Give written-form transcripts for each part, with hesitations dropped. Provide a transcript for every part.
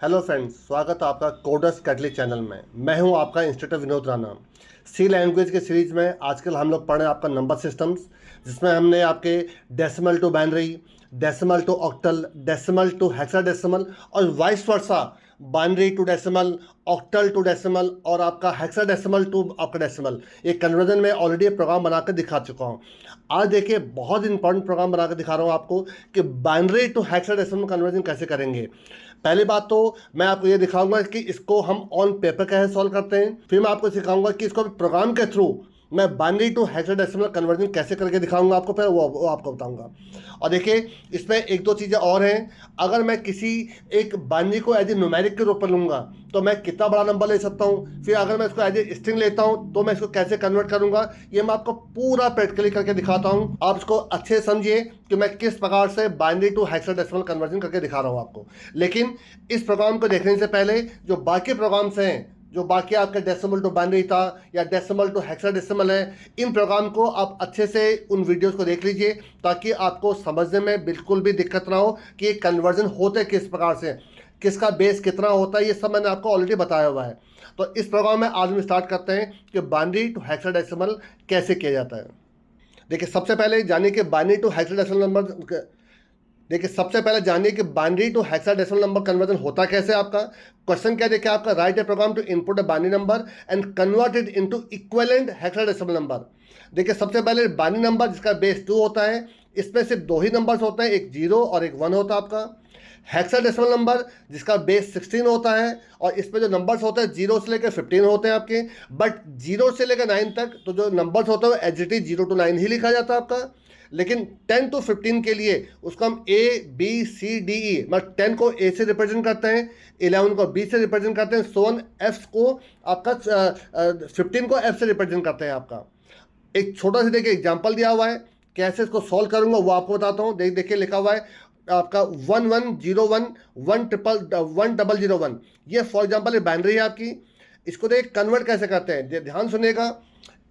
Hello friends, स्वागत है आपका कोडर्स कैटलिक चैनल में। मैं हूं आपका इंस्ट्रक्टर विनोद राणा। सी लैंग्वेज के सीरीज में आजकल हम लोग पढ़ रहे हैं आपका नंबर सिस्टम्स, जिसमें हमने आपके decimal to binary, decimal to octal, decimal to hexadecimal और vice versa, binary to decimal, octal to decimal और आपका हेक्साडेसिमल टू आपका डेसिमल, ये कन्वर्जन में ऑलरेडी प्रोग्राम बनाकर दिखा चुका हूँ। आज देखिए, बहुत इंपॉर्टेंट प्रोग्राम बनाकर दिखा रहा हूँ आपको कि बाइनरी टू हेक्साडेसिमल कन्वर्जन कैसे करेंगे। पहली बात तो मैं आपको ये दिखाऊंगा कि इसको हम ऑन पेपर कैसे सॉल्व करते हैं। फिर मैं आपको सिखाऊंगा कि इसको प्रोग्राम के थ्रू मैं बाइनरी टू हेक्साडेसिमल कन्वर्जन कैसे करके दिखाऊंगा आपको, फिर वो आपको बताऊंगा। और देखिए, इसमें एक दो चीज़ें और हैं। अगर मैं किसी एक बाइनरी को एज ए न्यूमेरिक के रूप में लूँगा तो मैं कितना बड़ा नंबर ले सकता हूँ, फिर अगर मैं इसको एज ए स्ट्रिंग लेता हूँ तो मैं इसको कैसे कन्वर्ट करूँगा, ये मैं आपको पूरा प्रैक्टिकली करके दिखाता हूँ। आप इसको अच्छे से समझिए कि मैं किस प्रकार से बाइनरी टू हेक्साडेसिमल कन्वर्जन करके दिखा रहा हूँ आपको। लेकिन इस प्रोग्राम को देखने से पहले जो बाकी प्रोग्राम्स हैं, जो बाकी आपके डेसिमल टू बाइनरी था या डेसिमल टू हेक्साडेसिमल है, इन प्रोग्राम को आप अच्छे से उन वीडियोस को देख लीजिए ताकि आपको समझने में बिल्कुल भी दिक्कत ना हो कि ये कन्वर्जन होते किस प्रकार से, किसका बेस कितना होता है, ये सब मैंने आपको ऑलरेडी बताया हुआ है। तो इस प्रोग्राम में आज हम स्टार्ट करते हैं कि बाइनरी टू हेक्साडेसिमल कैसे किया जाता है। देखिए, सबसे पहले जानिए कि बाइनरी टू हेक्साडेसिमल नंबर देखिए सबसे पहले जानिए कि binary to hexadecimal number conversion होता कैसे। आपका क्वेश्चन क्या देखिए, आपका write a program to input a binary number and convert it into equivalent hexadecimal number. देखिए, सबसे पहले बाइनरी नंबर जिसका बेस 2 होता है, इसमें सिर्फ दो ही नंबर्स होते हैं, एक 0 और एक 1 होता है आपका। हेक्साडेसिमल नंबर जिसका बेस 16 होता है और इसमें जो नंबर्स होते हैं 0 से लेकर 15 होते हैं आपके, बट 0 से लेकर 9 तक तो जो नंबर्स होते हैं एच डी 0 to 9 ही लिखा जाता है आपका। लेकिन 10 to 15 के लिए उसको हम A B C D E, मतलब 10 को ए से रिप्रेजेंट करते हैं, 11 को बी से रिप्रेजेंट करते हैं, सोन एफ को आपका 15 को एफ से रिप्रेजेंट करते हैं आपका। एक छोटा सा देखिए एग्जाम्पल दिया हुआ है, कैसे इसको सॉल्व करूंगा वो आपको बताता हूँ। देखिए लिखा हुआ है आपका 1101 10001, ये फॉर एग्जाम्पल ये बाइनरी है आपकी। इसको देखिए कन्वर्ट कैसे करते हैं, ध्यान सुनिएगा।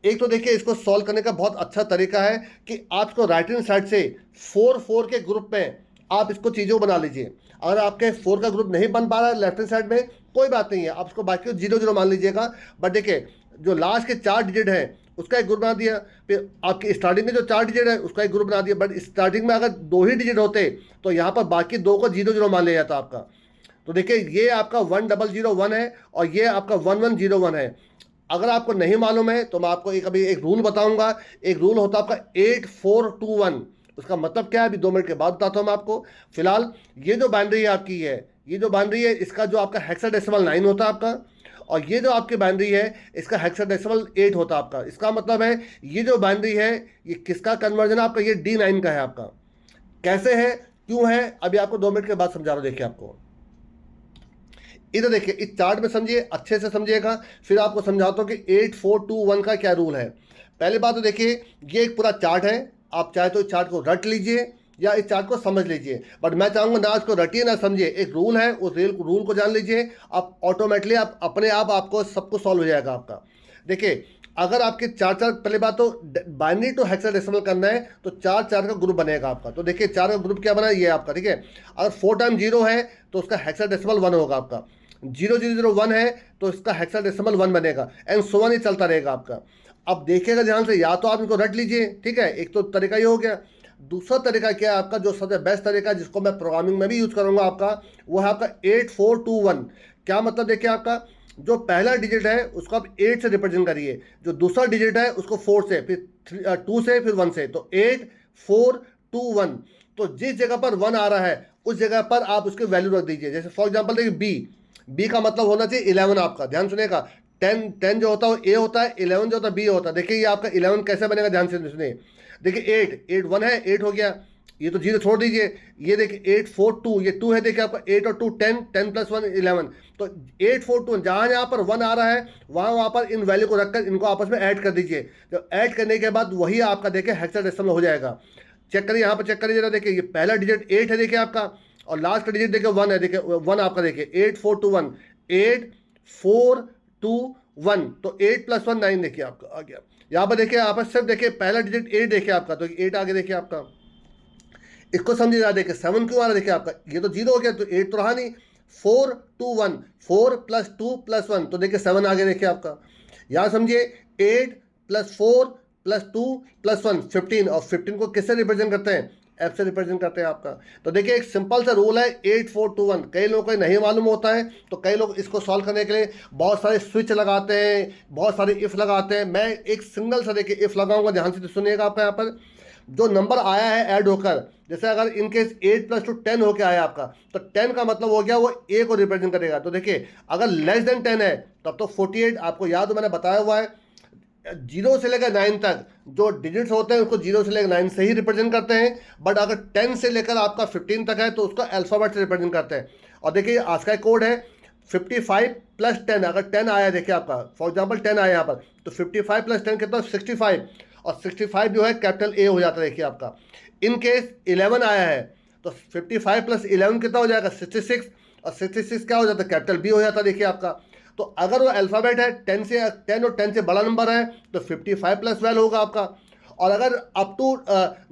एक तो देखिए, इसको सॉल्व करने का बहुत अच्छा तरीका है कि आप इसको राइट हैंड साइड से 4 के ग्रुप में आप इसको चीज़ों बना लीजिए। अगर आपके 4 का ग्रुप नहीं बन पा रहा है लेफ्ट हैंड साइड में, कोई बात नहीं है, आप इसको बाकी 0 मान लीजिएगा। बट देखिए, जो लास्ट के 4 डिजिट है उसका एक ग्रुप बना दिया, फिर आपकी स्टार्टिंग में जो 4 डिजिट है उसका एक ग्रुप बना दिया। बट स्टार्टिंग में अगर 2 ही डिजिट होते तो यहाँ पर बाकी 2 को 0 मान लिया जाता आपका। तो देखिए, ये आपका 1001 है और ये आपका 1101 है। अगर आपको नहीं मालूम है तो मैं आपको अभी एक रूल बताऊंगा। एक रूल होता है आपका 8421। उसका मतलब क्या है अभी 2 मिनट के बाद बताता हूं मैं आपको। फिलहाल ये जो बाइनरी है आपकी है, ये जो बाइनरी है इसका जो आपका हेक्साडेसिमल 9 होता है आपका, और ये जो आपकी बाइनरी है इसका हेक्साडेसिमल 8 होता है आपका। इसका मतलब है ये जो बाइनरी है ये किसका कन्वर्जन है आपका, ये D9 का है आपका। कैसे है, क्यों है, अभी आपको 2 मिनट के बाद समझा रहा हूं। देखिए आपको इधर देखिए, इस चार्ट में समझिए, अच्छे से समझिएगा, फिर आपको समझाता हूँ कि 8421 का क्या रूल है। पहली बात तो देखिए, ये एक पूरा चार्ट है। आप चाहे तो इस चार्ट को रट लीजिए या इस चार्ट को समझ लीजिए, बट मैं चाहूँगा ना इसको रटिए ना समझिए। एक रूल है, उस रूल को जान लीजिए, आप ऑटोमेटिकली आप अपने आप आपको सब कुछ सॉल्व हो जाएगा आपका। देखिए, अगर आपके 4 पहले बात तो बाइनरी टू हेक्साडेसिमल करना है तो 4 का ग्रुप बनेगा आपका। तो देखिए 4 का ग्रुप क्या बना है, ये आपका, ठीक है। अगर 4 टाइम 0 है तो उसका हेक्साडेसिमल 1 होगा आपका। 0001 है तो इसका हेक्साडेसिमल 1 बनेगा, एंड सो ऑन ही चलता रहेगा आपका। अब देखिएगा ध्यान से, या तो आप इनको रट लीजिए, ठीक है, एक तो तरीका ये हो गया। दूसरा तरीका क्या है आपका, जो सबसे बेस्ट तरीका है जिसको मैं प्रोग्रामिंग में भी यूज करूंगा आपका, वो है आपका 8421। क्या मतलब, देखिए आपका जो पहला डिजिट है उसको आप 8 से रिप्रेजेंट करिए, जो दूसरा डिजिट है उसको 4 से, फिर 2 से, फिर 1 से, तो 8421। तो जिस जगह पर 1 आ रहा है उस जगह पर आप उसकी वैल्यू रख दीजिए। जैसे फॉर एग्जांपल देखिए बी का मतलब होना चाहिए 11 आपका। ध्यान सुनिएगा, 10 जो होता है वो ए होता है, 11 जो होता है बी होता है। देखिए ये आपका 11 कैसे बनेगा, ध्यान से सुनिए। देखिए 8 1 है, 8 हो गया, ये तो 0 छोड़ दीजिए। ये देखिए 842, ये 2 है, देखिए आपका 8 और 2 10, 10 + 1 11। तो 842 जहाँ जहाँ पर 1 आ रहा है वहाँ पर इन वैल्यू को रखकर इनको आपस में ऐड कर दीजिए। तो ऐड करने के बाद वही आपका देखिए हेक्साडेसिमल हो जाएगा। चेक करिए, यहाँ पर चेक करिए जरा, देखिए ये पहला डिजिट 8 है देखिए आपका, और लास्ट का डिजिट देखिए 1 है, देखिए 1 आपका, देखिए 8421, 8421। तो 8 + 1 9 देखिए आपका आ गया। यहाँ पर देखिए, यहाँ पर सिर्फ देखिए पहला डिजिट 8 देखिए आपका, तो 8 आगे देखिए आपका। इसको समझिए, देखिए 7 क्यों आ रहा है, देखिए आपका ये तो 0 हो गया, तो 8 तो रहा नहीं, 4 2 1, 4 + 2 + 1, तो देखिए 7 आ गया देखिए आपका। यहाँ समझिए 8 + 4 + 2 + 1 15, और 15 को किससे रिप्रेजेंट करते हैं? एफ से रिप्रेजेंट करते हैं आपका। तो देखिए एक सिंपल सा रूल है 8 4 2 1, कई लोगों को नहीं मालूम होता है, तो कई लोग इसको सॉल्व करने के लिए बहुत सारे स्विच लगाते हैं, बहुत सारे इफ लगाते हैं। मैं एक सिंगल सा देखिए इफ लगाऊंगा, ध्यान से सुनिएगा। आपका यहाँ पर जो नंबर आया है ऐड होकर, जैसे अगर इनकेस 8 + 2 10 होकर आया आपका, तो 10 का मतलब हो गया वो ए को रिप्रेजेंट करेगा। तो देखिए अगर लेस देन 10 है तब तो 48, आपको याद हो मैंने बताया हुआ है 0 से लेकर 9 तक जो डिजिट्स होते हैं उसको 0 से लेकर 9 से ही रिप्रेजेंट करते हैं, बट अगर 10 से लेकर आपका 15 तक है तो उसको अल्फाबेट से रिप्रेजेंट करते हैं। और देखिए आज का कोड है 55 + 10, अगर 10 आया देखिए आपका, फॉर एग्जांपल 10 आया यहाँ पर, तो 55 + 10 कितना? 65, और 65 जो है कैपिटल ए हो जाता है देखिए आपका। इन केस 11 आया है तो 55 + 11 कितना हो जाएगा? 66, और 66 क्या हो जाता है? कैपिटल बी हो जाता है देखिए आपका। तो अगर वो अल्फ़ाबेट है 10 और 10 से बड़ा नंबर है तो 55 + 12 होगा आपका। और अगर अप टू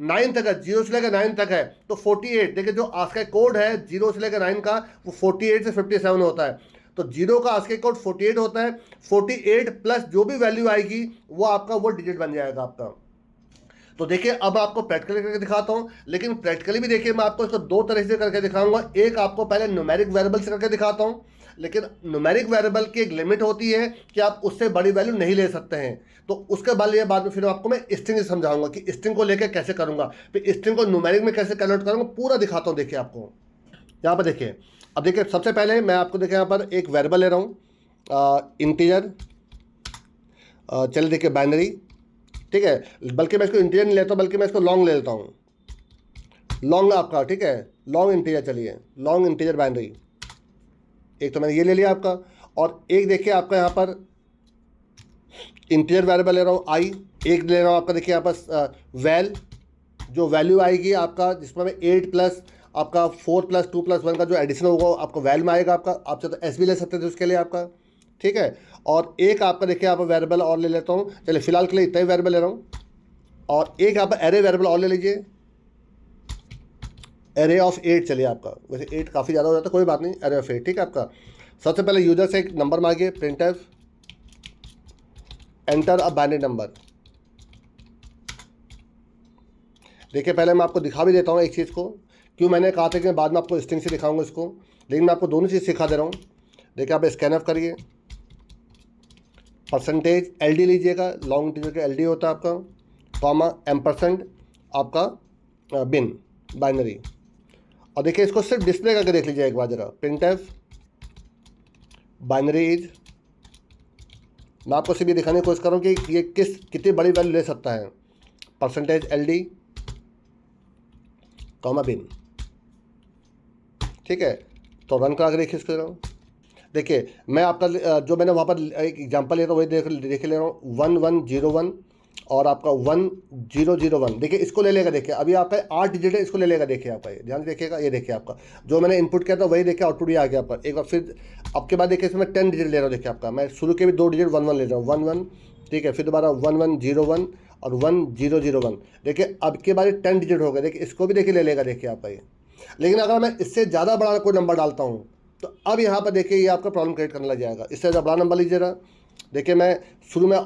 9 तक है, 0 से लेकर 9 तक है, तो 48। देखिए जो आज का कोड है 0 से लेकर 9 का, वो 48 से 57 होता है। तो 0 का आज का कोड 48 होता है। 48 प्लस जो भी वैल्यू आएगी वो आपका वो डिजिट बन जाएगा आपका। तो देखिए अब आपको प्रैक्टिकली करके दिखाता हूँ, लेकिन प्रैक्टिकली भी देखिए मैं आपको इसको दो तरह से करके दिखाऊंगा। एक आपको पहले न्यूमेरिक वेरिएबल से करके दिखाता हूँ, लेकिन न्यूमेरिक वेरिएबल की एक लिमिट होती है कि आप उससे बड़ी वैल्यू नहीं ले सकते हैं। तो उसके बाद में फिर आपको मैं स्ट्रिंग समझाऊंगा कि स्ट्रिंग को लेकर कैसे करूंगा, फिर स्ट्रिंग को न्यूमेरिक में कैसे कन्वर्ट करूंगा, पूरा दिखाता हूँ। देखिए आपको यहाँ पर देखिए, अब देखिए सबसे पहले मैं आपको देखिए यहाँ पर एक वेरिएबल ले रहा हूँ इंटीजर, चलिए देखिए बाइनरी, ठीक है, बल्कि मैं इसको इंटीजर नहीं लेता, बल्कि मैं इसको लॉन्ग ले लेता हूँ, लॉन्ग आपका, ठीक है, लॉन्ग इंटीजर। चलिए लॉन्ग इंटीजर बाइनरी, एक तो मैंने ये ले लिया आपका। और एक देखिए आपका यहाँ पर इंटीजर वेरिएबल ले रहा हूँ आई, एक ले रहा हूँ आपका देखिए यहाँ पर वैल, जो वैल्यू आएगी आपका जिसमें 8 प्लस आपका 4 + 2 + 1 का जो एडिशन होगा आपको वैल में आएगा आपका। आप चाहे तो एस भी ले सकते थे उसके लिए आपका, ठीक है। और एक आपका देखिए यहाँ पर वेरिएबल और ले लेता हूँ, चलिए फिलहाल के लिए इतना ही वेरिएबल ले रहा हूँ। और एक यहाँ पर एरे वेरिएबल और ले लीजिए, एरे ऑफ 8, चलिए आपका, वैसे 8 काफ़ी ज़्यादा हो जाता है, कोई बात नहीं, एरे ऑफ 8, ठीक है आपका। सबसे पहले यूजर से एक नंबर मांगिए, printf enter a binary number. देखिए पहले मैं आपको दिखा भी देता हूँ एक चीज़ को, क्यों मैंने कहा था कि मैं बाद में आपको स्ट्रिंग से दिखाऊंगा इसको, लेकिन मैं आपको दोनों चीज़ सिखा दे रहा हूँ। देखिए आप स्कैन ऑफ करिए, परसेंटेज LD लीजिएगा, लॉन्ग इंटीजर का LD होता है आपका, कॉमा एम्परसेंड आपका बिन बाइनरी। और देखिए इसको सिर्फ डिस्प्ले करके देख लीजिए एक बार जरा, प्रिंटफ बाइनरी इज, मैं आपको सिर्फ ये दिखाने की कोशिश कर रहा हूँ कि ये कितनी बड़ी वैल्यू ले सकता है, परसेंटेज LD कॉमा बिन, ठीक है। तो रन करा के देखिए इसको जरा। देखिए मैं आपका जो मैंने वहाँ पर एक एग्जांपल ले रहा हूँ वही देख ले रहा हूँ, 1101 और आपका 1001। देखिए इसको ले लेगा, देखिए अभी आपका 8 डिजिट है, इसको ले लेगा। देखिए आपका ये ध्यान से देखिएगा, ये देखिए आपका जो मैंने इनपुट किया था वही देखिए आउटपुट भी आ गया आपका। एक बार फिर आपके बाद देखिए इसमें 10 डिजिट ले रहा हूँ, देखिए आपका मैं शुरू के भी 2 डिजिट 11 ले रहा हूँ, 11, ठीक है, फिर दोबारा 1101 और 1001। देखिए अब के बाद 10 डिजिट हो गए, देखिए इसको भी देखिए ले लेगा देखिए आपका ये। लेकिन अगर मैं इससे ज़्यादा बड़ा कोई नंबर डालता हूँ तो अब यहाँ पर देखिए ये आपका प्रॉब्लम क्रिएट करने लग जाएगा। इससे ज़्यादा बड़ा नंबर लीजिएगा, देखिए मैं शुरू में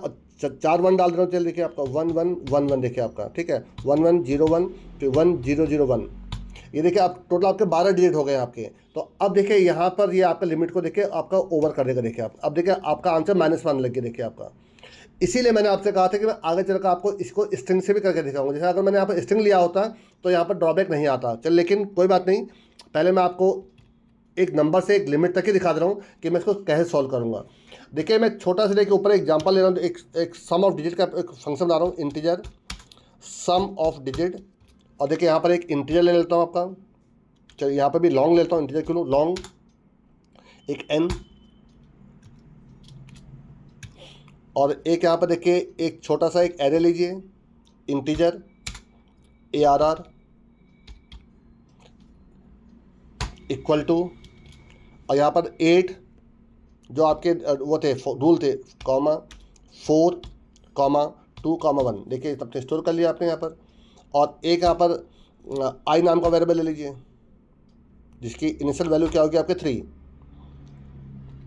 4 1 डाल दे रहा हूँ, चलिए देखिए आपका 1111 देखिए आपका, ठीक है, 1101 फिर 1001। ये देखिए आप टोटल आपके 12 डिजिट हो गए आपके। तो अब देखिए यहाँ पर ये आपका लिमिट को देखिए आपका ओवर कर देगा। देखिए आप अब देखिए आपका आंसर -1 लग गया देखिए आपका। इसीलिए मैंने आपसे कहा था कि मैं आगे चलकर आपको इसको स्ट्रिंग से भी करके दिखाऊंगा। जैसे अगर मैंने यहाँ पर स्ट्रिंग लिया होता तो यहाँ पर ड्रॉबैक नहीं आता, चल, लेकिन कोई बात नहीं, पहले मैं आपको एक नंबर से एक लिमिट तक ही दिखा दे रहा हूँ कि मैं इसको कैसे सॉल्व करूँगा। देखिए मैं छोटा से देखिए ऊपर एग्जांपल ले रहा हूँ, एक सम ऑफ डिजिट का एक फंक्शन बना रहा हूँ, इंटीजर सम ऑफ डिजिट। और देखिए यहाँ पर एक इंटीजर ले लेता हूँ आपका, चलिए यहाँ पर भी लॉन्ग लेता हूँ, इंटीजर क्यों लूँ, लॉन्ग एक n, और एक यहाँ पर देखिए एक छोटा सा एक एरे लीजिए, इंटीजर ARR इक्वल टू, और यहाँ पर 8 जो आपके वो थे रूल थे, कॉमा 4 कॉमा 2 कॉमा 1। देखिए तब से स्टोर कर लिया आपने यहाँ पर। और एक यहाँ पर आई नाम का वेरिएबल ले लीजिए जिसकी इनिशियल वैल्यू क्या होगी आपके 3,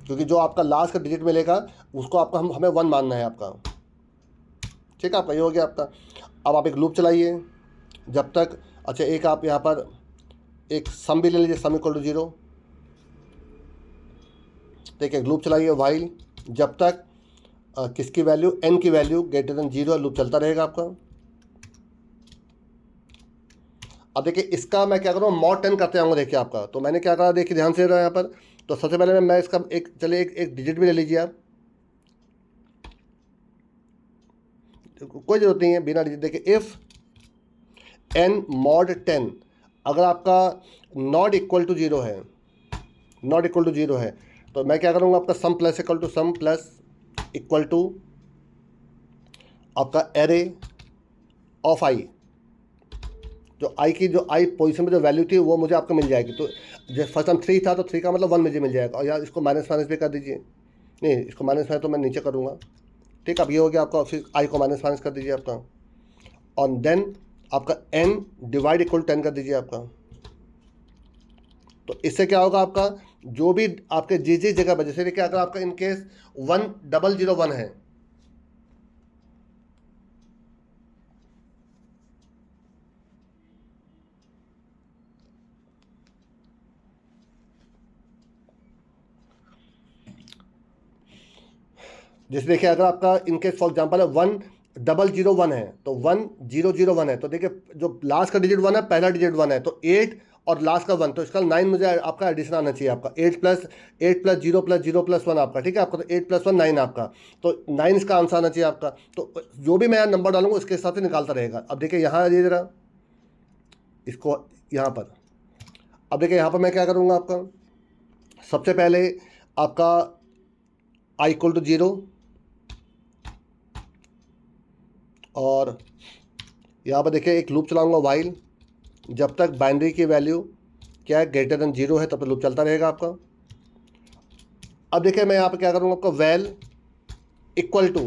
क्योंकि जो आपका लास्ट का डिजिट मिलेगा उसको आपका हमें 1 मानना है आपका। ठीक है, आपका ये हो गया आपका। अब आप एक लूप चलाइए जब तक, अच्छा एक आप यहाँ पर एक सम भी ले लीजिए, सम इक्वल टू 0। देखिए एक लूप चलाइए वाइल जब तक किसकी वैल्यू, n की वैल्यू ग्रेटर देन 0 है, लूप चलता रहेगा आपका। अब देखिए इसका मैं क्या करूँ, मॉड 10 करते आऊँगा। देखिए आपका, तो मैंने क्या करा, देखिए ध्यान से रहा यहाँ पर। तो सबसे पहले मैं इसका एक, चलिए एक डिजिट भी ले लीजिए आप, कोई ज़रूरत नहीं है बिना डिजिट। देखिए इफ़ n मॉड 10 अगर आपका नॉट इक्वल टू 0 है, नॉट इक्वल टू 0 है, तो मैं क्या करूँगा, आपका sum plus equal to sum plus equal to आपका एरे ऑफ आई, जो आई की जो आई पोजीशन में जो वैल्यू थी वो मुझे आपको मिल जाएगी। तो जैसे फर्स्ट टाइम 3 था तो 3 का मतलब 1 मुझे मिल जाएगा। और यार इसको माइनस माइनस भी कर दीजिए, नहीं इसको माइनस माइनस तो मैं नीचे करूँगा। ठीक, अब ये हो गया आपका, फिर आई को माइनस माइनस कर दीजिए आपका, और देन आपका n डिवाइड इक्वल 10 कर दीजिए आपका। तो इससे क्या होगा, आपका जो भी आपके जिस जगह पर, जैसे देखिए अगर आपका इन केस 1001 है, जैसे देखिए अगर आपका इनकेस फॉर एग्जांपल 1001 है, तो 1001 है, तो देखिए जो लास्ट का डिजिट 1 है, पहला डिजिट 1 है, तो 8 और लास्ट का 1, तो इसका 9 मुझे आपका एडिशन आना चाहिए आपका। 8 प्लस 0 प्लस 0 प्लस 1 आपका। ठीक है, आपका तो 8 प्लस 1 9 आपका, तो 9 इसका आंसर आना चाहिए आपका। तो जो भी मैं यहाँ नंबर डालूंगा उसके हिसाब से निकालता रहेगा। अब देखिए यहाँ ये जरा इसको यहाँ पर, अब देखिए यहाँ पर मैं क्या करूँगा, आपका सबसे पहले आपका आई इक्वल टू 0, और यहाँ पर देखिए एक लूप चलाऊंगा वाइल जब तक बाइनरी की वैल्यू क्या है, ग्रेटर देन 0 है, तब तक लूप चलता रहेगा आपका। अब देखिए मैं यहाँ पर क्या करूँगा, आपका वैल इक्वल टू,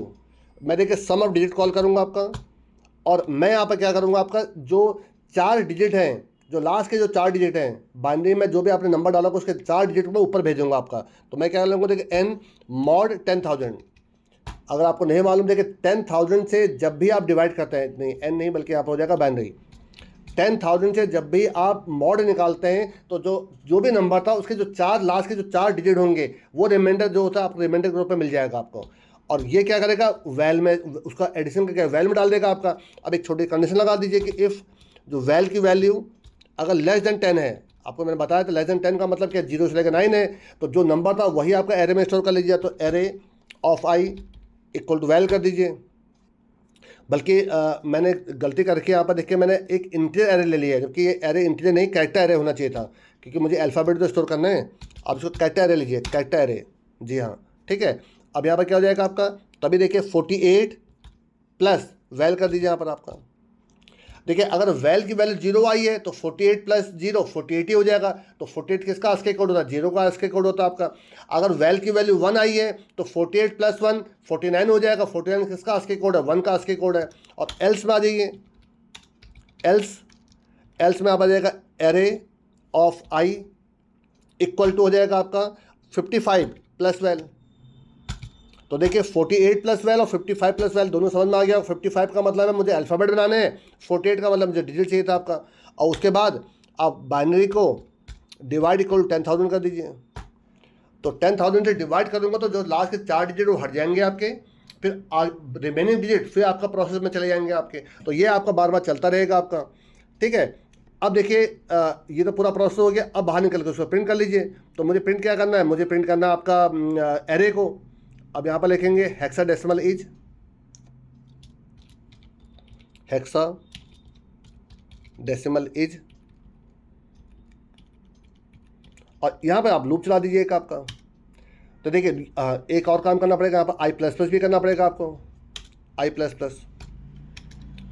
मैं देखिए सम ऑफ डिजिट कॉल करूँगा आपका, और मैं यहाँ पर क्या करूँगा, आपका जो 4 डिजिट हैं, जो लास्ट के जो 4 डिजिट हैं बाइनरी में, जो भी आपने नंबर डाला उसके 4 डिजिट में ऊपर भेजूंगा आपका। तो मैं क्या करूँगा, देखिए n मॉड 10,000। अगर आपको नहीं मालूम, देखिए 10,000 से जब भी आप डिवाइड करते हैं, नहीं n नहीं बल्कि यहाँ पर हो जाएगा बाइनरी, 10,000 से जब भी आप मॉड निकालते हैं तो जो भी नंबर था उसके जो 4 लास्ट के जो 4 डिजिट होंगे वो रिमाइंडर जो होता है आपको रिमाइंडर ग्रुप में मिल जाएगा आपको। और ये क्या करेगा, वैल में उसका एडिशन करके वैल में डाल देगा आपका। अब एक छोटी कंडीशन लगा दीजिए कि इफ़ जो वैल की वैल्यू अगर लेस देन 10 है, आपको मैंने बताया था लेस देन 10 का मतलब क्या, 0 से लेकर 9 है, तो जो नंबर था वही आपका एरे में स्टोर कर लीजिए। तो array of i equal to val कर दीजिए। बल्कि मैंने गलती करके यहाँ पर देखिए मैंने एक इंटीजर एरे ले लिया है, जबकि ये एरे इंटीजर नहीं कैरेक्टर एरे होना चाहिए था, क्योंकि मुझे अल्फ़ाबेट तो स्टोर करना है। आप इसको कैरेक्टर एरे लीजिए, कैरेक्टर एरे, जी हाँ ठीक है। अब यहाँ पर क्या हो जाएगा आपका, तभी देखिए 48 प्लस वैल कर दीजिए यहाँ पर आपका। देखिए अगर वैल की वैल्यू 0 आई है तो 48 प्लस 0 48 ही हो जाएगा। तो 48 किसका आस्के कोड होता है, 0 का आस्के कोड होता है आपका। अगर वैल की वैल्यू 1 आई है तो 48 प्लस 1 49 हो जाएगा। 49 किसका आस्के कोड है, 1 का आस्के कोड है। और एल्स में आ जाइए, एल्स में आप आ जाएगा array of i equal to हो जाएगा आपका 55 प्लस वैल। तो देखिए 48 प्लस वैल और 55 प्लस वैल दोनों समझ में आ गया। 55 का मतलब है मुझे अल्फ़ाबेट बनाने हैं, 48 का मतलब मुझे डिजिट चाहिए था आपका। और उसके बाद आप बाइनरी को डिवाइड इक्वल 10,000 कर दीजिए। तो 10,000 से डिवाइड करूँगा तो जो लास्ट के 4 डिजिट वो हट जाएंगे आपके, फिर रिमेनिंग डिजिट फिर आपका प्रोसेस में चले जाएंगे आपके। तो ये आपका बार बार चलता रहेगा आपका, ठीक है। अब देखिए ये तो पूरा प्रोसेस हो गया। अब बाहर निकल के उसको प्रिंट कर लीजिए। तो मुझे प्रिंट क्या करना है, मुझे प्रिंट करना है आपका एरे को। अब यहाँ पर लिखेंगे हेक्साडेसिमल इज, हेक्साडेसिमल इज, और यहाँ पर आप लूप चला दीजिए एक आपका। तो देखिए एक और काम करना पड़ेगा, यहाँ पर आई प्लस प्लस भी करना पड़ेगा आपको, आई प्लस प्लस,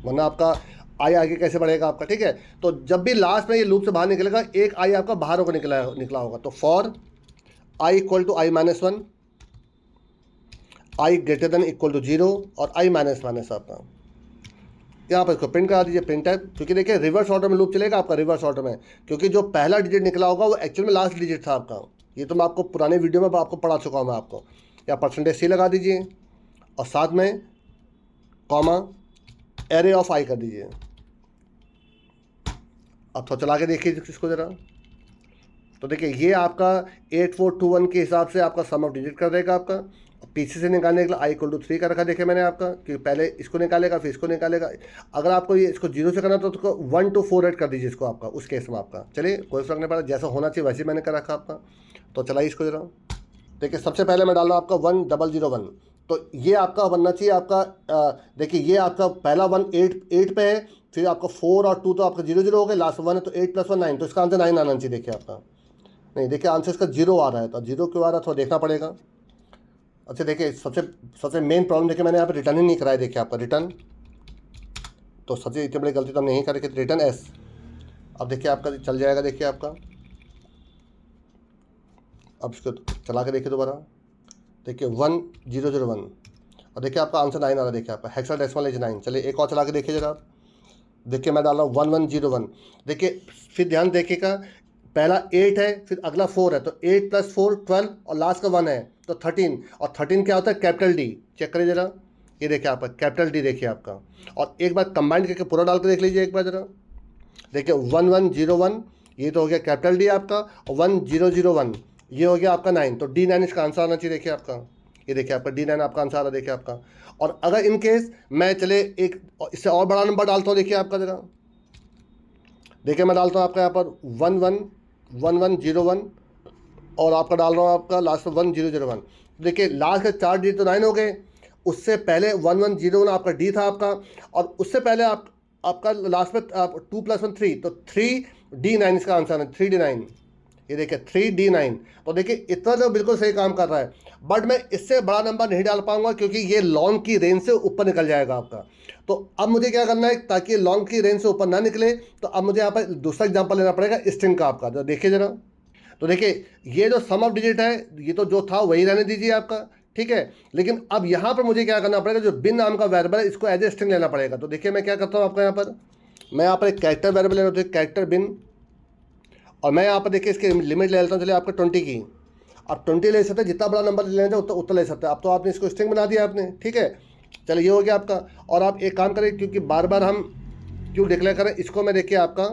वरना आपका आई आगे कैसे बढ़ेगा आपका, ठीक है। तो जब भी लास्ट में ये लूप से बाहर निकलेगा एक आई आपका बाहर होकर निकला होगा। तो for i equal to i minus 1, i greater than equal to 0 और आई माइनस माइनस आपका। यहाँ पर इसको प्रिंट करा दीजिए, प्रिंट टाइप, क्योंकि देखिए रिवर्स ऑर्डर में लूप चलेगा आपका, रिवर्स ऑर्डर में, क्योंकि जो पहला डिजिट निकला होगा वो एक्चुअल में लास्ट डिजिट था आपका। ये तो मैं आपको पुराने वीडियो में आपको पढ़ा चुका हूँ मैं आपको। या परसेंटेज सी लगा दीजिए और साथ में कॉमा एरे ऑफ आई कर दीजिए। अब थोड़ा चला के देखिए इसको ज़रा। तो देखिए ये आपका 8421 के हिसाब से आपका सम ऑफ डिजिट कर देगा आपका। पीछे से निकालने के लिए आई इक्वल टू 3 का रखा देखे मैंने आपका, कि पहले इसको निकालेगा फिर इसको निकालेगा। अगर आपको ये इसको 0 से करना तो उसको 1 to 4 ऐड कर दीजिए इसको आपका, उस केस में आपका। चलिए कोई फर्क नहीं पड़ा, जैसा होना चाहिए वैसे मैंने कर रखा आपका। तो चलाइए इसको जरा। देखिए सबसे पहले मैं डाल रहा हूँ आपका 1001, तो ये आपका बनना चाहिए आपका। देखिए ये आपका पहला 1 8 पे है, फिर आपका 4 और 2 तो आपका 0 0 हो गए, लास्ट 1 है तो 8 + 1 9, तो इसका आंसर 9 आना चाहिए। देखिए आपका नहीं, देखिए आंसर इसका 0 आ रहा है, तो 0 क्यों आ रहा है थोड़ा देखना पड़ेगा। अच्छा देखिए सबसे मेन प्रॉब्लम देखिए मैंने यहाँ पे रिटर्न ही नहीं कराया। देखिए आपका रिटर्न, तो सबसे इतनी बड़ी गलती तो हम नहीं करेंगे, रिटर्न एस। अब देखिए आपका चल जाएगा। देखिए आपका अब इसको चला के देखिए दोबारा। देखिए 1001 और देखिए आपका आंसर 9 आ रहा है। देखिए आपका हेक्साडेसिमल इज 9। चलिए एक और चला के देखिए जरा आप। देखिए मैं डाल रहा हूँ 1101। देखिए फिर ध्यान देखिएगा, पहला 8 है फिर अगला 4 है, तो 8 + 4 12 और लास्ट का 1 है तो 13। और 13 क्या होता है, कैपिटल डी। चेक करिए जरा, ये देखिए आपका कैपिटल डी देखिए आपका। और एक बार कंबाइंड करके पूरा डाल के देख लीजिए एक बार जरा। देखिए 1101 ये तो हो गया कैपिटल डी आपका, और 1001 ये हो गया आपका 9, तो D9 इसका आंसर आना चाहिए। देखिए आपका ये देखिए आपका D9 आपका आंसर आ रहा है। देखिए आपका, और अगर इन केस मैं चले एक इससे और बड़ा नंबर डालता हूँ, देखिए आपका जरा। देखिए मैं डालता हूँ आपका यहाँ पर 1101 और आपका डाल रहा हूँ आपका लास्ट में 1001। देखिए लास्ट के 4 डिजिट तो 9 हो गए, उससे पहले 1101 आपका डी था आपका, और उससे पहले आपका लास्ट में 2 + 1 3, तो 3D9 इसका आंसर है, 3D9। ये देखिए 3D9। तो देखिए इतना तो बिल्कुल सही काम कर रहा है, बट मैं इससे बड़ा नंबर नहीं डाल पाऊंगा क्योंकि ये लॉन्ग की रेंज से ऊपर निकल जाएगा आपका। तो अब मुझे क्या करना है, ताकि लॉन्ग की रेंज से ऊपर ना निकले, तो अब मुझे यहाँ पर दूसरा एग्जाम्पल लेना पड़ेगा स्ट्रिंग का आपका। तो देखिए जरा, तो देखिए ये जो सम ऑफ डिजिट है ये तो जो था वही रहने दीजिए आपका, ठीक है। लेकिन अब यहाँ पर मुझे क्या करना पड़ेगा, जो बिन नाम का वेरिएबल है इसको एज ए स्ट्रिंग लेना पड़ेगा। तो देखिए मैं क्या करता हूँ आपका, यहाँ पर मैं यहाँ पर एक कैरेक्टर वेरिएबल ले रहा हूँ, कैरेक्टर बिन, और मैं यहाँ पर देखिए इसकी लिमिट ले लेता हूँ, चलिए आपका 20 की। आप 20 ले सकते हैं, जितना बड़ा नंबर लेना चाहे उतना ले सकते हैं। अब तो आपने इसको स्ट्रिंग बना दिया आपने, ठीक है। चलिए ये हो गया आपका। और आप एक काम करें, क्योंकि बार बार हम क्यों डिक्लेयर करें इसको, मैं देखिए आपका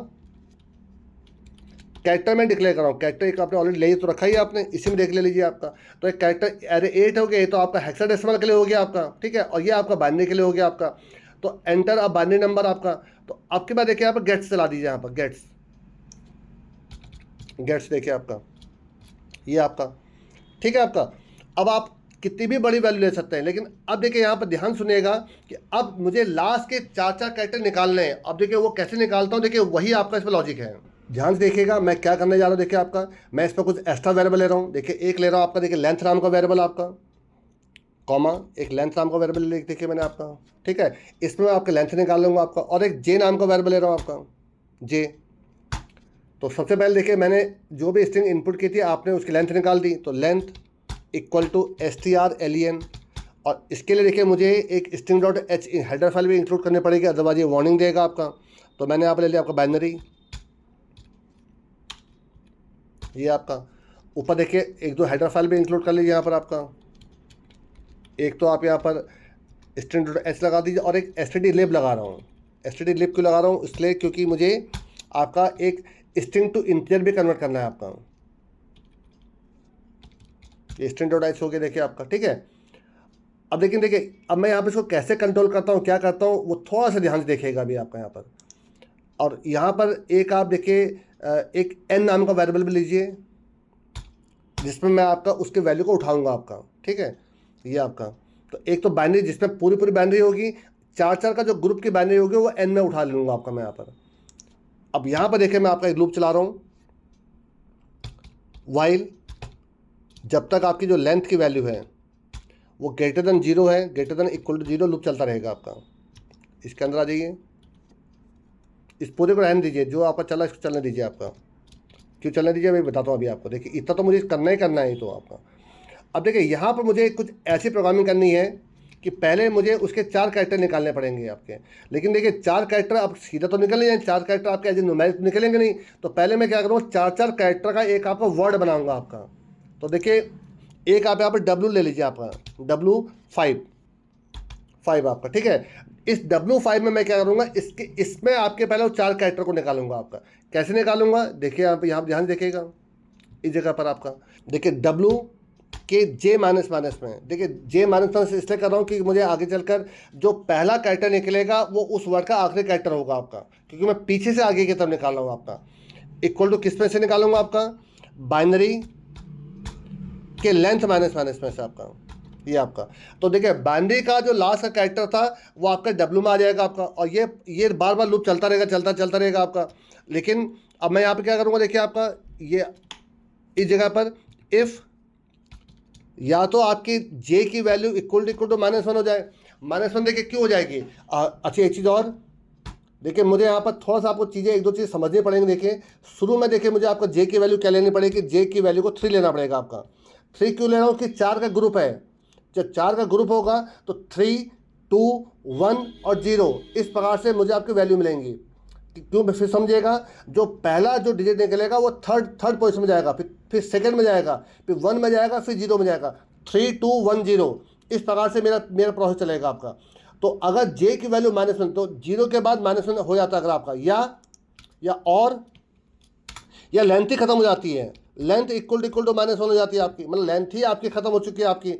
कैरेक्टर में डिक्लेयर कर रहा हूँ। कैरेक्टर एक आपने ऑलरेडी ले तो रखा ही आपने, इसी में देख ले लीजिए आपका। तो एक कैरेक्टर अरे 8 हो गया, तो आपका हेक्साडेसिमल के लिए हो गया आपका, ठीक है। और ये आपका बाइनरी के लिए हो गया आपका। तो एंटर अब बाइनरी नंबर आपका। तो आपके बाद देखिए यहाँ पर गेट्स चला दीजिए, यहाँ पर गेट्स देखिए आपका ये आपका, ठीक है आपका। अब आप कितनी भी बड़ी वैल्यू ले सकते हैं, लेकिन अब देखिए यहाँ पर ध्यान सुनिएगा कि अब मुझे लास्ट के 4 कैरेक्टर निकालने हैं। अब देखिए वो कैसे निकालता हूँ, देखिए वही आपका इसमें लॉजिक है। ध्यान से देखिएगा मैं क्या करने जा रहा हूँ। देखिए आपका मैं इस पर कुछ एक्स्ट्रा वेरिएबल ले रहा हूँ। देखिए एक ले रहा हूँ आपका, देखिए लेंथ नाम का वेरिएबल आपका, कॉमा एक लेंथ नाम का वेरिएबल ले देखिए मैंने आपका, ठीक है। इसमें मैं आपका लेंथ निकाल लूँगा आपका, और एक जे नाम का वेरिएबल ले रहा हूँ आपका, जे। तो सबसे पहले देखिए मैंने जो भी स्ट्रिंग इनपुट की थी आपने उसकी लेंथ निकाल दी, तो लेंथ इक्वल टू strlen। और इसके लिए देखिए मुझे एक string.h हेडर फाइल भी इंक्लूड करनी पड़ेगी, अदरवाइज ये वार्निंग देगा आपका। तो मैंने यहाँ पर ले लिया आपका बाइनरी, ये आपका। ऊपर देखिए 1-2 हेडर फाइल भी इंक्लूड कर लीजिए यहाँ पर आपका। एक तो आप यहाँ पर string.h लगा दीजिए, और एक stdlib लगा रहा हूँ। stdlib क्यों लगा रहा हूँ, इसलिए क्योंकि मुझे आपका एक स्ट्रिंग टू इंटीजर भी कन्वर्ट करना है आपका। ये string.h हो गया देखिए आपका, ठीक है। अब देखिए अब मैं यहाँ पे इसको कैसे कंट्रोल करता हूँ, क्या करता हूँ, वो थोड़ा सा ध्यान से देखिएगा अभी आपका यहाँ पर। और यहाँ पर एक आप देखिए एक n नाम का वेरिएबल भी लीजिए, जिसमें मैं आपका उसके वैल्यू को उठाऊंगा आपका, ठीक है। ये आपका तो एक तो बाइनरी जिसमें पूरी बाइनरी होगी, 4 का जो ग्रुप की बाइनरी होगी वो n में उठा लूँगा आपका मैं यहाँ पर। अब यहाँ पर देखिए मैं आपका एक लूप चला रहा हूँ, वाइल जब तक आपकी जो लेंथ की वैल्यू है वो ग्रेटर देन 0 है, greater than equal to 0 loop चलता रहेगा आपका। इसके अंदर आ जाइए, इस पूरे को रहने दीजिए, जो आपका चला इसको चलने दीजिए आपका। क्यों चलने दीजिए मैं बताता हूँ अभी आपको। देखिए इतना तो मुझे करना ही करना है तो आपका। अब देखिए यहाँ पर मुझे कुछ ऐसी प्रोग्रामिंग करनी है कि पहले मुझे उसके 4 कैरेक्टर निकालने पड़ेंगे आपके। लेकिन देखिए 4 कैरेक्टर आप सीधा तो निकल नहीं जाएंगे, 4 कैरेक्टर आपके एज ए न्यूमेरिक निकलेंगे नहीं। तो पहले मैं क्या करूँगा, 4 कैरेक्टर का एक आपका वर्ड बनाऊंगा आपका, तो देखिए एक आप यहाँ पर W ले लीजिए आपका, W5 आपका, ठीक है। इस W5 में मैं क्या करूँगा, इसमें आपके पहले वो 4 कैरेक्टर को निकालूंगा आपका। कैसे निकालूंगा, देखिए आप यहाँ ध्यान देखिएगा, इस जगह पर आपका देखिए W के J माइनस माइनस में, देखिए J माइनस माइनस इसलिए कर रहा हूँ कि मुझे आगे चलकर जो पहला कैरेक्टर निकलेगा वो उस वर्ड का आखिरी कैरेक्टर होगा आपका, क्योंकि मैं पीछे से आगे की तरफ निकाल रहा हूँ आपका। इक्वल टू किस में से निकालूंगा आपका, बाइनरी के लेंथ माइनस माइनस में से आपका, ये आपका। तो देखिए बाइनरी का जो लास्ट का कैरेक्टर था वो आपका W में आ जाएगा आपका, और ये बार बार लूप चलता रहेगा, चलता रहेगा आपका। लेकिन अब मैं यहाँ पे क्या करूँगा, देखिए आपका ये इस जगह पर इफ़ या तो आपकी J की वैल्यू इक्वल टू -1 हो जाए। -1 देखिए क्यों हो जाएगी, अच्छा एक चीज़ और देखिए, मुझे यहाँ पर थोड़ा सा आपको चीज़ें एक दो चीज़ समझनी पड़ेंगी। देखिए शुरू में देखिए मुझे आपको J की वैल्यू क्या लेनी पड़ेगी, J की वैल्यू को 3 लेना पड़ेगा आपका। 3 क्यों ले रहा हूँ कि 4 का ग्रुप है, जब 4 का ग्रुप होगा तो 3, 2, 1 और 0 इस प्रकार से मुझे आपकी वैल्यू मिलेंगी। क्यों, फिर समझिएगा, जो पहला जो डिजिट निकलेगा वो थर्ड पोजिशन में जाएगा, फिर सेकंड में जाएगा, फिर 1 में जाएगा, फिर 0 में जाएगा, 3, 2, 1, 0 इस प्रकार से मेरा प्रोसेस चलेगा आपका। तो अगर J की वैल्यू -1 तो 0 के बाद -1 हो जाता है अगर आपका, या लेंथ ही खत्म हो जाती है, लेंथ इक्वल टू -1 हो जाती है आपकी, मतलब लेंथ ही आपकी खत्म हो चुकी है आपकी।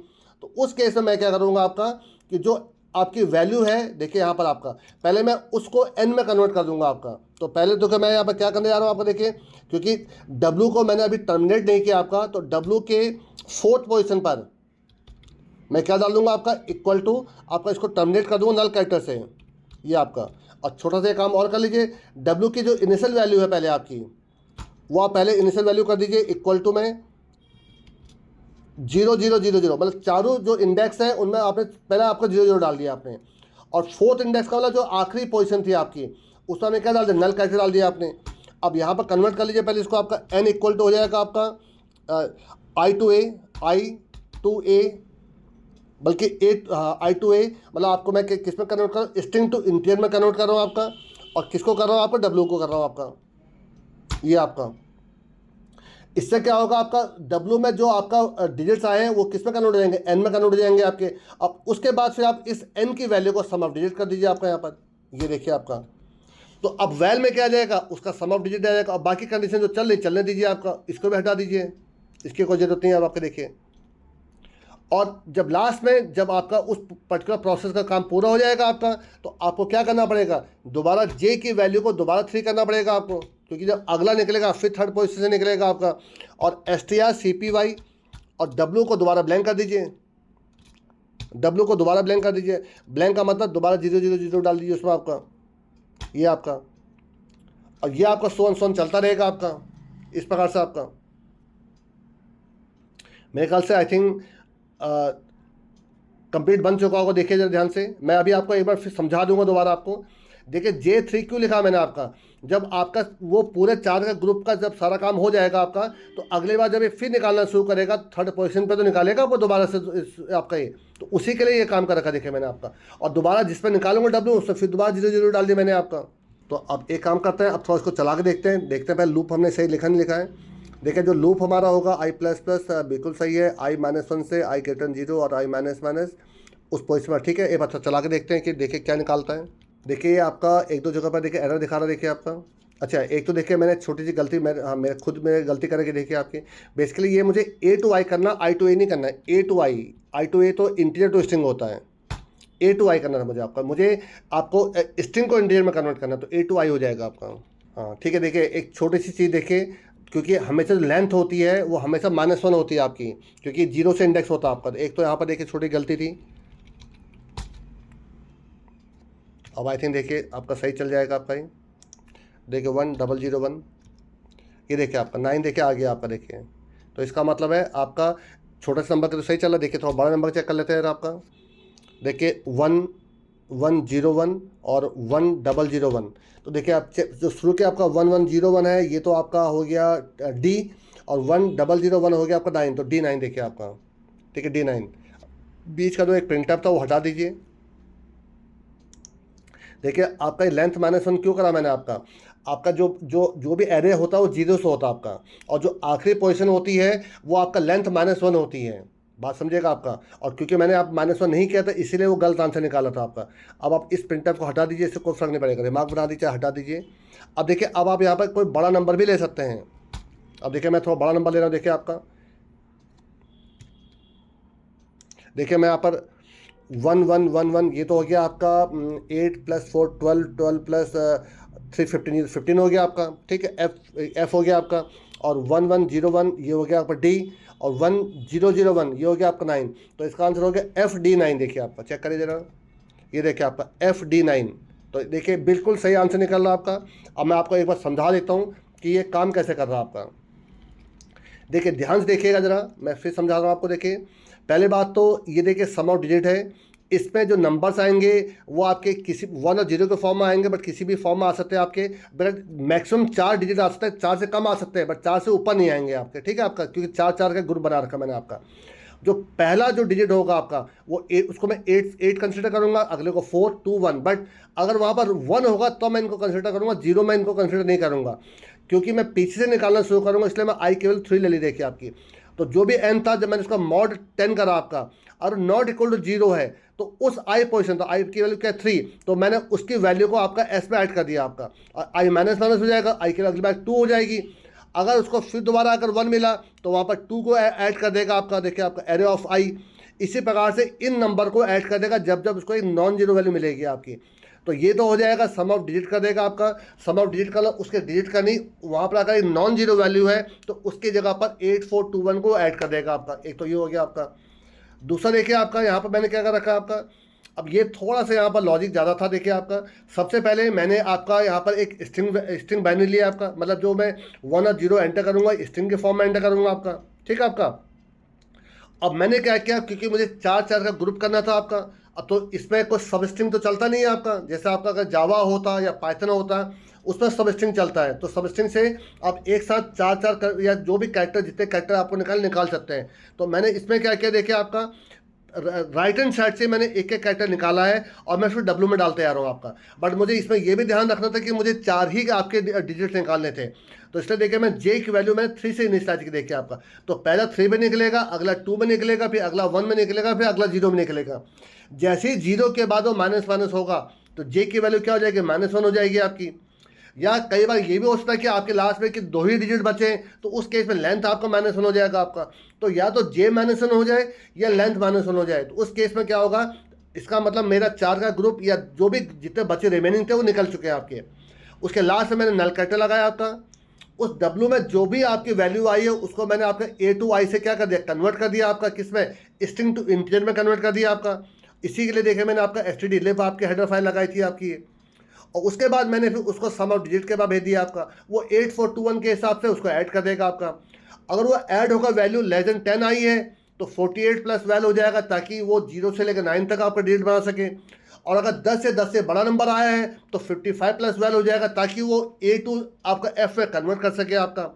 तो उस केस में मैं क्या करूँगा आपका कि जो आपकी वैल्यू है, देखिए यहाँ पर आपका पहले मैं उसको n में कन्वर्ट कर दूंगा आपका। तो पहले तो मैं यहाँ पर क्या करने जा रहा हूँ आपका, देखिए क्योंकि W को मैंने अभी टर्मिनेट नहीं किया आपका, तो W के 4th पोजिशन पर मैं क्या डाल दूंगा आपका, इक्वल टू आपका, इसको टर्मिनेट कर दूंगा नल कैरेक्टर से, ये आपका। और छोटा सा काम और कर लीजिए, W की जो इनिशियल वैल्यू है पहले आपकी, वो आप पहले इनिशियल वैल्यू कर दीजिए इक्वल टू में 0 0 0 0, मतलब चारों जो इंडेक्स है उनमें आपने पहले आपका 0 0 डाल दिया आपने, और 4th इंडेक्स का वाला जो आखिरी पोजीशन थी आपकी उसमें आपने क्या डाल दिया, नल कैरेक्टर डाल दिया आपने। अब यहाँ पर कन्वर्ट कर लीजिए पहले इसको, आपका n इक्वल टू हो जाएगा आपका I2A, बल्कि I2A, मतलब आपको मैं किस में कन्वर्ट कर रहा हूँ, स्ट्रिंग टू इंटीजर में कन्वर्ट कर रहा हूँ आपका। और किसको कर रहा हूँ आपका, W को कर रहा हूँ आपका, ये आपका। इससे क्या होगा, आपका W में जो आपका डिजिट्स आए हैं वो किस में कन्वर्ट हो जाएंगे, n में कन्वर्ट हो जाएंगे आपके। अब उसके बाद फिर आप इस n की वैल्यू को सम ऑफ डिजिट कर दीजिए आपका यहाँ पर, ये देखिए आपका। तो अब वैल में क्या आ जाएगा, उसका सम ऑफ डिजिट आ जाएगा। अब बाकी कंडीशन जो चल रही चलने दीजिए आपका, इसको भी हटा दीजिए, इसकी कोई जरूरत नहीं है अब आपके, देखिए। और जब लास्ट में जब आपका उस पर्टिकुलर प्रोसेस का काम पूरा हो जाएगा आपका, तो आपको क्या करना पड़ेगा, दोबारा J की वैल्यू को दोबारा 3 करना पड़ेगा आपको, क्योंकि जब अगला निकलेगा फिर थर्ड पोजीशन से निकलेगा आपका। और strcpy और W को दोबारा ब्लैंक कर दीजिए, W को दोबारा ब्लैंक कर दीजिए। ब्लैंक का मतलब दोबारा 0 0 0 डाल दीजिए उसमें आपका, ये आपका। और ये आपका सोन चलता रहेगा आपका इस प्रकार से आपका। मेरे ख्याल से आई थिंक कंप्लीट बन चुका होगा। देखिए जरा ध्यान से, मैं अभी आपको एक बार फिर समझा दूंगा दोबारा आपको। देखिए J3 क्यों लिखा मैंने आपका, जब आपका वो पूरे 4 का ग्रुप का जब सारा काम हो जाएगा आपका, तो अगले बार जब ये फिर निकालना शुरू करेगा थर्ड पोजीशन पे, तो निकालेगा वो दोबारा से आपका ये, तो उसी के लिए ये काम कर रखा देखिए मैंने आपका। और दोबारा जिस पर निकालूंगा W उससे फिर दोबारा 0 0 डाल दिया मैंने आपका। तो अब एक काम करते हैं, अब थोड़ा इसको चला के देखते हैं पहले लूप हमने सही लिखा नहीं लिखा है। देखिए जो लूप हमारा होगा I++ बिल्कुल सही है, I-1 से I greater than 0 और I-, उस पोजिशन पर, ठीक है। एक बार चला के देखते हैं कि देखिए क्या निकालता है। देखिए आपका एक दो जगह पर देखिए एरर दिखा रहा है, देखिए आपका। अच्छा एक तो देखिए मैंने छोटी सी गलती मैं खुद में गलती करके देखिए आपकी, बेसिकली ये मुझे A to I करना, I to A नहीं करना है, A to I तो इंटीजर टू स्ट्रिंग होता है, A to I करना था मुझे आपको स्ट्रिंग को इंटीजर में कन्वर्ट करना, तो A to I हो जाएगा आपका। हाँ ठीक है। देखिए एक छोटी सी चीज़ देखिए, क्योंकि हमेशा जो लेंथ होती है वो हमेशा -1 होती है आपकी, क्योंकि 0 से इंडेक्स होता है आपका। एक तो यहाँ पर देखिए छोटी गलती थी। अब आई थिंक देखिए आपका सही चल जाएगा आपका ही। देखिए 1001, ये देखिए आपका 9 देखिए आ गया आपका, देखिए। तो इसका मतलब है आपका छोटा सा नंबर का तो सही चल रहा है। देखिए थोड़ा बड़ा नंबर चेक कर लेते हैं आपका। देखिए 1101 और 1001, तो देखिए आप जो शुरू के आपका 1101 है, ये तो आपका हो गया D, और 1001 हो गया आपका 9, तो D9 देखिए आपका, ठीक है D9। बीच का जो एक प्रिंटअप था वो हटा दीजिए। देखिए आपका लेंथ -1 क्यों करा मैंने आपका, आपका जो भी एरे होता है वो जीरो से होता है आपका, और जो आखिरी पोजीशन होती है वो आपका लेंथ -1 होती है। बात समझिएगा आपका। और क्योंकि मैंने आप -1 नहीं किया था इसीलिए वो गलत आंसर निकाला था आपका। अब आप इस प्रिंटफ को हटा दीजिए, इससे कोई फर्क नहीं पड़ेगा, रिमार्क बना दीजिए, हटा दीजिए। अब देखिए, अब आप यहाँ पर कोई बड़ा नंबर भी ले सकते हैं। अब देखिए मैं थोड़ा बड़ा नंबर ले रहा हूँ, देखिए आपका, देखिए मैं यहाँ पर 1111, ये तो हो गया आपका 8 + 4 12, 12 + 3 15, 15 हो गया आपका, ठीक है। एफ हो गया आपका, और 1101 ये हो गया आपका डी, और 1001 ये हो गया आपका 9। तो इसका आंसर हो गया FD9। देखिए आपका, चेक करिए जरा, ये देखिए आपका FD9। तो देखिए बिल्कुल सही आंसर निकल रहा आपका। अब मैं आपको एक बार समझा देता हूँ कि ये काम कैसे कर रहा है आपका। देखिए ध्यान से देखिएगा ज़रा, मैं फिर समझा रहा हूँ आपको। देखिए पहले बात तो ये देखिए सम ऑफ डिजिट है, इसमें जो नंबर्स आएंगे वो आपके किसी 1 और 0 के फॉर्म में आएंगे, बट किसी भी फॉर्म में आ सकते हैं आपके। बट मैक्सिमम 4 डिजिट आ सकते हैं, 4 से कम आ सकते हैं, बट 4 से ऊपर नहीं आएंगे आपके, ठीक है आपका, क्योंकि 4 का ग्रुप बना रखा मैंने आपका। जो पहला जो डिजिट होगा आपका वो उसको मैं 8 कंसिडर करूंगा, अगले को 4 2 1। बट अगर वहाँ पर 1 होगा तो मैं इनको कंसिडर करूंगा, 0 मैं इनको कंसिडर नहीं करूंगा, क्योंकि मैं पीछे से निकालना शुरू करूंगा, इसलिए मैं आई केवल 3 ले ली। देखिए आपकी, तो जो भी n था, जब मैंने इसका mod 10 करा आपका, और नॉट इक्वल टू 0 है, तो उस i पोजिशन, तो i की वैल्यू क्या है 3, तो मैंने उसकी वैल्यू को आपका s में ऐड कर दिया आपका, और i माइनस हो जाएगा, i की अगली बार 2 हो जाएगी। अगर उसको फिर दोबारा अगर 1 मिला तो वहाँ पर 2 को ऐड कर देगा आपका, देखिए आपका एरे ऑफ i। इसी प्रकार से इन नंबर को ऐड कर देगा जब जब उसको एक नॉन जीरो वैल्यू मिलेगी आपकी। तो ये तो हो जाएगा सम ऑफ डिजिट कर देगा आपका, सम ऑफ डिजिट का उसके डिजिट का नहीं, वहाँ पर अगर नॉन जीरो वैल्यू है तो उसकी जगह पर 8421 को ऐड कर देगा आपका। एक तो ये हो गया आपका। दूसरा देखिए आपका, यहाँ पर मैंने क्या कर रखा है आपका, अब ये थोड़ा सा यहाँ पर लॉजिक ज़्यादा था। देखिए आपका, सबसे पहले मैंने आपका यहाँ पर एक स्ट्रिंग बाइनरी लिया आपका, मतलब जो मैं 1 और 0 एंटर करूँगा स्ट्रिंग के फॉर्म में एंटर करूँगा आपका, ठीक है आपका। अब मैंने क्या किया, क्योंकि मुझे 4 का ग्रुप करना था आपका, अब तो इसमें कोई सब स्ट्रिंग तो चलता नहीं है आपका, जैसे आपका अगर जावा होता या पाइथन होता उसमें सब स्ट्रिंग चलता है। तो सब स्ट्रिंग से आप एक साथ 4 या जो भी कैरेक्टर, जितने कैरेक्टर आपको निकाल सकते हैं। तो मैंने इसमें क्या किया, देखिए आपका राइट हैंड साइड से मैंने एक एक कैरेक्टर निकाला है, और मैं फिर डब्ल्यू में डालते आ रहा हूँ आपका। बट मुझे इसमें यह भी ध्यान रखना था कि मुझे 4 ही आपके डिजिट निकालने थे, तो इसलिए देखिए मैं जे की वैल्यू मैंने 3 से इनिशियलाइज की। देखिए आपका, तो पहला 3 में निकलेगा, अगला 2 में निकलेगा, फिर अगला 1 में निकलेगा, फिर अगला 0 में निकलेगा। जैसे ही 0 के बाद वो माइनस होगा तो जे की वैल्यू क्या हो जाएगी, -1 हो जाएगी आपकी। या कई बार ये भी हो सकता है कि आपके लास्ट में कि 2 ही डिजिट बचे, तो उस केस में लेंथ आपका -1 हो जाएगा आपका। तो या तो जे -1 हो जाए या लेंथ -1 हो जाए, तो उस केस में क्या होगा, इसका मतलब मेरा 4 का ग्रुप या जो भी जितने बचे रिमेनिंग थे वो निकल चुके हैं आपके। उसके लास्ट में मैंने नल कैरेक्टर लगाया आपका, उस W में जो भी आपकी वैल्यू आई है उसको मैंने आपका A to I से क्या कर दिया, कन्वर्ट कर दिया आपका, किसमें, स्ट्रिंग टू इंटीजर में कन्वर्ट कर दिया आपका। इसी के लिए देखिए मैंने आपका stdlib आपकी हेडर फाइल लगाई थी आपकी, और उसके बाद मैंने फिर उसको सम ऑफ डिजिट के बाद भेज दिया आपका, वो 8421 के हिसाब से उसको ऐड कर देगा आपका। अगर वो ऐड होगा वैल्यू लेस देन 10 आई है तो 48 प्लस वैल्यू हो जाएगा, ताकि वो 0 से लेकर 9 तक आपका डिजिट बना सके। और अगर 10 से बड़ा नंबर आया है तो 55 प्लस वैल्यू हो जाएगा, ताकि वो A2 आपका F में कन्वर्ट कर सके आपका।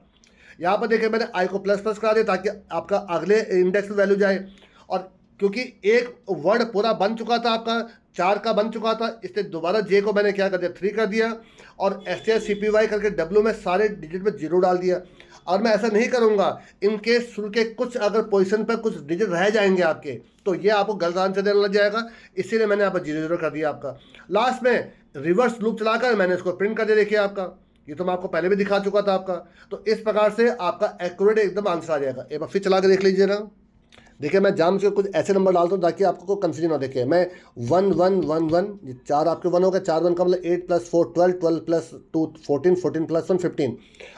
यहाँ पर देखिए मैंने I को प्लस करा दिया ताकि आपका अगले इंडेक्स में वैल्यू जाए। और क्योंकि एक वर्ड पूरा बन चुका था आपका, 4 का बन चुका था, इसलिए दोबारा जे को मैंने क्या कर दिया, 3 कर दिया, और STRCPY करके W में सारे डिजिट में 0 डाल दिया। और मैं ऐसा नहीं करूँगा, इन केस शुरू के कुछ अगर पोजीशन पर कुछ डिजिट रह जाएंगे आपके, तो ये आपको गलत आंसर देने लग जाएगा, इसीलिए मैंने यहाँ पर 0 कर दिया आपका। लास्ट में रिवर्स लूप चलाकर मैंने इसको प्रिंट कर दिया। देखिए आपका, ये तो मैं आपको पहले भी दिखा चुका था आपका। तो इस प्रकार से आपका एक्यूरेट एकदम आंसर आ जाएगा। एक बार फिर चला कर देख लीजिए ना। देखिए मैं जान से कुछ ऐसे नंबर डालता हूँ ताकि आपको कोई कंफ्यूजन ना। देखिए मैं 1 1 1 1, ये 4 आपके 1 हो गए, 4 1 का मतलब 8 + 4 12, 12 + 2 14, 14 + 1 15।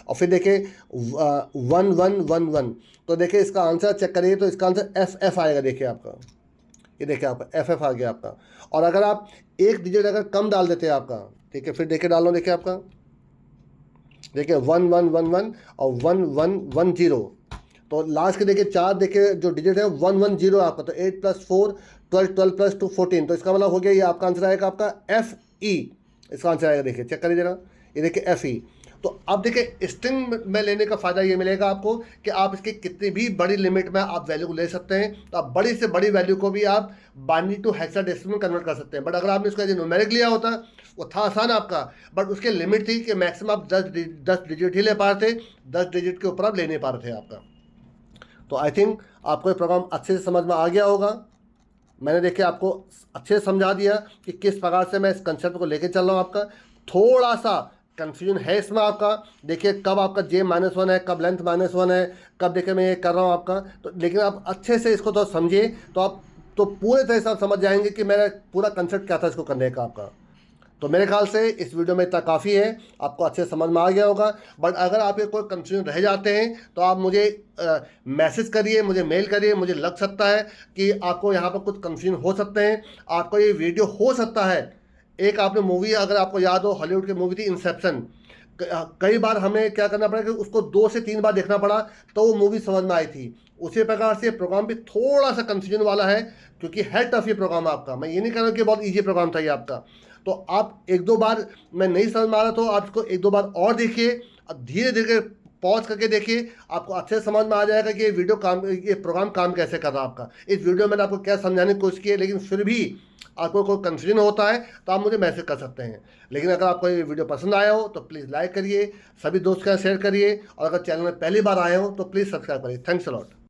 और फिर देखिए 1 1 1 1, तो देखिए इसका आंसर चेक करिए, तो इसका आंसर FF आएगा। देखिए आपका, ये देखिए आपका FF आ गया आपका। और अगर आप एक डिजिट अगर कम डाल देते हैं आपका, ठीक है, फिर देखिए डाल लो, देखिए आपका, देखिए 1 1 1 1 और 1 1 1 0, तो लास्ट के देखिए 4 देखिए जो डिजिट है 1 1 0 आपका। तो 8 + 4 12, 12 + 2 14, तो इसका मतलब हो गया ये आपका आंसर आएगा आपका FE, इसका आंसर आएगा। देखिए चेक करिए जरा, ये देखिए FE। तो अब देखिए स्ट्रिंग में लेने का फ़ायदा ये मिलेगा आपको कि आप इसकी कितनी भी बड़ी लिमिट में आप वैल्यू को ले सकते हैं, तो आप बड़ी से बड़ी वैल्यू को भी आप बाइनरी टू हेक्साडेसिमल में कन्वर्ट कर सकते हैं। बट अगर आपने इसको एज न्यूमेरिक लिया होता वो था आसान आपका, बट उसकी लिमिट थी कि मैक्सिमम आप 10 डिजिट ही ले पा रहे थे, 10 डिजिट के ऊपर आप ले नहीं पा रहे थे आपका। तो आई थिंक आपको ये प्रोग्राम अच्छे से समझ में आ गया होगा। मैंने देखिए आपको अच्छे से समझा दिया कि किस प्रकार से मैं इस कंसेप्ट को लेके चल रहा हूँ। आपका थोड़ा सा कन्फ्यूजन है इसमें आपका, देखिए कब आपका J-1 है, कब लेंथ -1 है, कब देखिए मैं ये कर रहा हूँ आपका, तो लेकिन आप अच्छे से इसको तो समझिए तो आप तो पूरे तरह से आप समझ जाएंगे कि मेरा पूरा कंसेप्ट क्या था इसको करने का आपका। तो मेरे ख्याल से इस वीडियो में इतना काफ़ी है, आपको अच्छे से समझ में आ गया होगा। बट अगर आपके कोई कंफ्यूजन रह जाते हैं तो आप मुझे मैसेज करिए, मुझे मेल करिए। मुझे लग सकता है कि आपको यहाँ पर कुछ कंफ्यूजन हो सकते हैं, आपको ये वीडियो हो सकता है। एक आपने मूवी अगर आपको याद हो, हॉलीवुड की मूवी थी इंसेप्शन, कई बार हमें क्या करना पड़ा कि उसको 2 से 3 बार देखना पड़ा तो वो मूवी समझ में आई थी। उसी प्रकार से प्रोग्राम भी थोड़ा सा कंफ्यूजन वाला है, क्योंकि है टफ ये प्रोग्राम आपका। मैं ये नहीं कह रहा हूँ कि बहुत ईजी प्रोग्राम था ये आपका। तो आप 1-2 बार मैं नहीं समझ में आ रहा तो आप इसको 1-2 बार और देखिए, अब धीरे धीरे पॉज करके देखिए, आपको अच्छे से समझ में आ जाएगा कि ये प्रोग्राम काम कैसे कर रहा है आपका। इस वीडियो में मैंने आपको क्या समझाने की कोशिश की है, लेकिन फिर भी आपको कोई कंफ्यूजन होता है तो आप मुझे मैसेज कर सकते हैं। लेकिन अगर आपको ये वीडियो पसंद आया हो तो प्लीज़ लाइक करिए, सभी दोस्त के साथ शेयर करिए, और अगर चैनल में पहली बार आए हो तो प्लीज़ सब्सक्राइब करिए। Thanks a lot.